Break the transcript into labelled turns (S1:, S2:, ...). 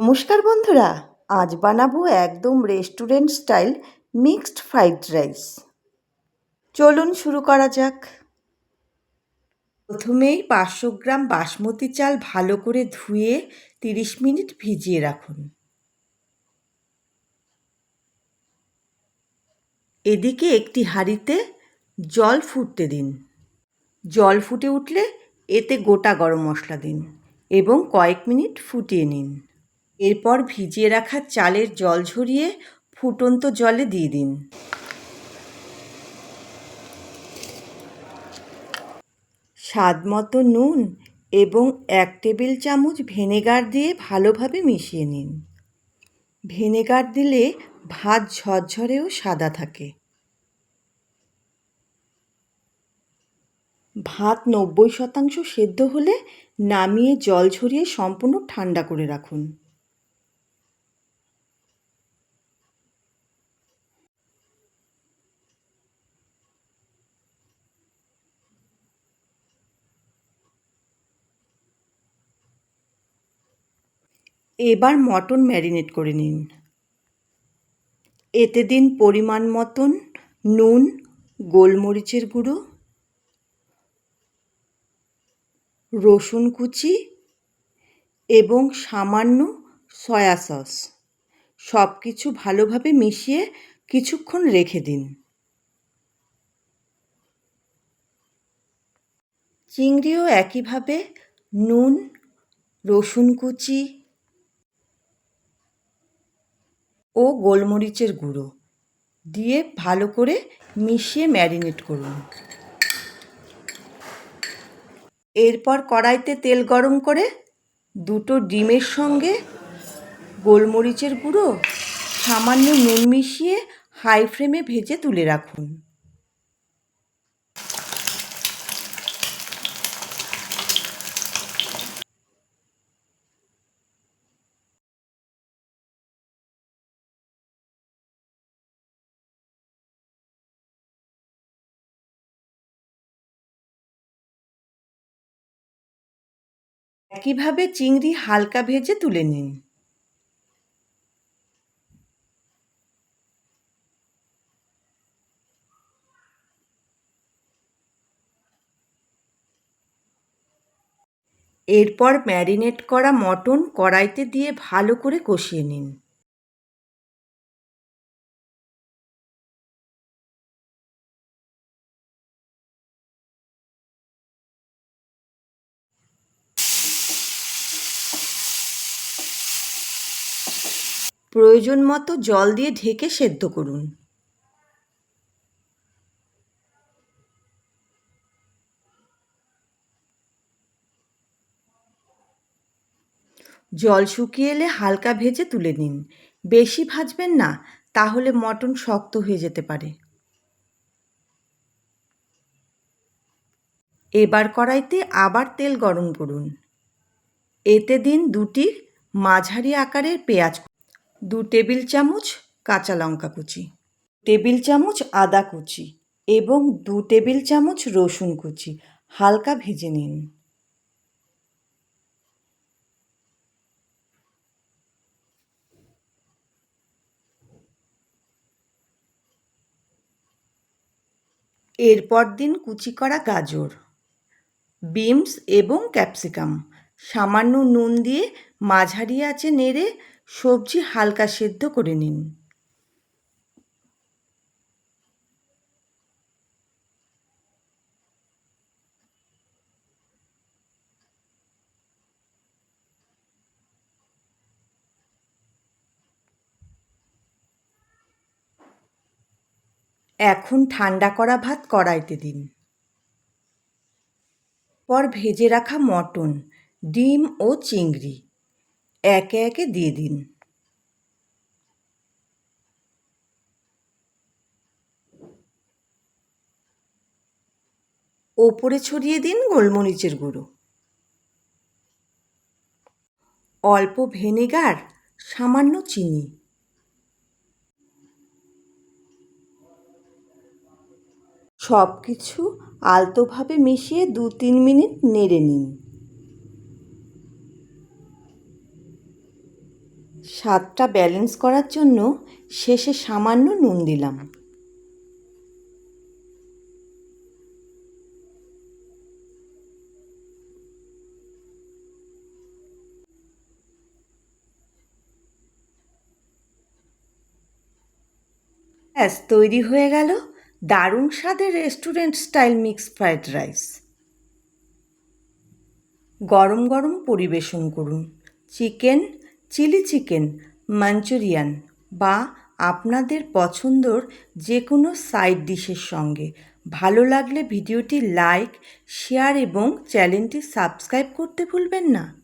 S1: নমস্কার বন্ধুরা, আজ বানাবো একদম restaurant style mixed fried rice. চলুন শুরু করা যাক। প্রথমেই 500 গ্রাম বাসমতি চাল ভালো করে ধুয়ে 30 মিনিট ভিজিয়ে রাখুন। এদিকে একটি হাঁড়িতে জল ফুটতে দিন। জল ফুটে উঠলে এতে গোটা গরম মশলা দিন এবং কয়েক মিনিট ফুটিয়ে নিন। এরপর ভিজিয়ে রাখা চালের জল ঝরিয়ে ফুটন্ত জলে দিয়ে দিন। স্বাদমতো নুন এবং 1 টেবিল চামচ ভিনেগার দিয়ে ভালোভাবে মিশিয়ে নিন। ভিনেগার দিলে ভাত ঝরঝরে ও সাদা থাকে। ভাত 90% সেদ্ধ হলে নামিয়ে জল ঝরিয়ে সম্পূর্ণ ঠান্ডা করে রাখুন। এবার মটন ম্যারিনেট করে নিন। এতে দিন পরিমাণ মতন নুন, গোলমরিচের গুঁড়ো, রসুন কুচি এবং সামান্য সয়া সস। সব কিছু ভালোভাবে মিশিয়ে কিছুক্ষণ রেখে দিন। চিংড়িও একইভাবে নুন, রসুন কুচি ও গোলমরিচের গুঁড়ো দিয়ে ভালো করে মিশিয়ে ম্যারিনেট করুন। এরপর কড়াইতে তেল গরম করে 2 ডিমের সঙ্গে গোলমরিচের গুঁড়ো, সামান্য নুন মিশিয়ে হাই ফ্লেমে ভেজে তুলে রাখুন। একইভাবে চিংড়ি হালকা ভেজে তুলে নিন। এরপর ম্যারিনেট করা মটন কড়াইতে দিয়ে ভালো করে কষিয়ে নিন। প্রয়োজন মতো জল দিয়ে ঢেকে সেদ্ধ করুন। জল শুকিয়ে এলে হালকা ভেজে তুলে নিন। বেশি ভাজবেন না, তাহলে মটন শক্ত হয়ে যেতে পারে। এবার কড়াইতে আবার তেল গরম করুন। এতে দিন 2টি মাঝারি আকারের পেঁয়াজ, 2 টেবিল চামচ কাঁচা লঙ্কা কুচি, টেবিল চামচ আদা কুচি এবং 2 টেবিল চামচ রসুন কুচি হালকা ভেজে নিন। এরপর দিন কুচি করা গাজর, বিনস এবং ক্যাপসিকাম। সামান্য নুন দিয়ে মাঝারি আঁচে নেড়ে সবজি হালকা সেদ্ধ করে নিন। এখন ঠান্ডা করা ভাত কড়াইতে দিন। পর ভেজে রাখা মটন, ডিম ও চিংড়ি একে একে দিয়ে দিন। ওপরে ছড়িয়ে দিন গোলমরিচের গুঁড়ো। অল্প ভিনেগার, সামান্য চিনি। সব কিছু আলতোভাবে মিশিয়ে 2-3 মিনিট নেড়ে নিন। স্বাদটা ব্যালেন্স করার জন্য শেষে সামান্য নুন দিলাম। ব্যাস তৈরি হয়ে গেল দারুণ স্বাদের restaurant style mixed fried rice. গরম গরম পরিবেশন করুন চিকেন, চিলি চিকেন, মাঞ্চুরিয়ান বা আপনাদের পছন্দর যে কোনো সাইড ডিশের সঙ্গে। ভালো লাগলে ভিডিওটি লাইক, শেয়ার এবং চ্যানেলটি সাবস্ক্রাইব করতে ভুলবেন না।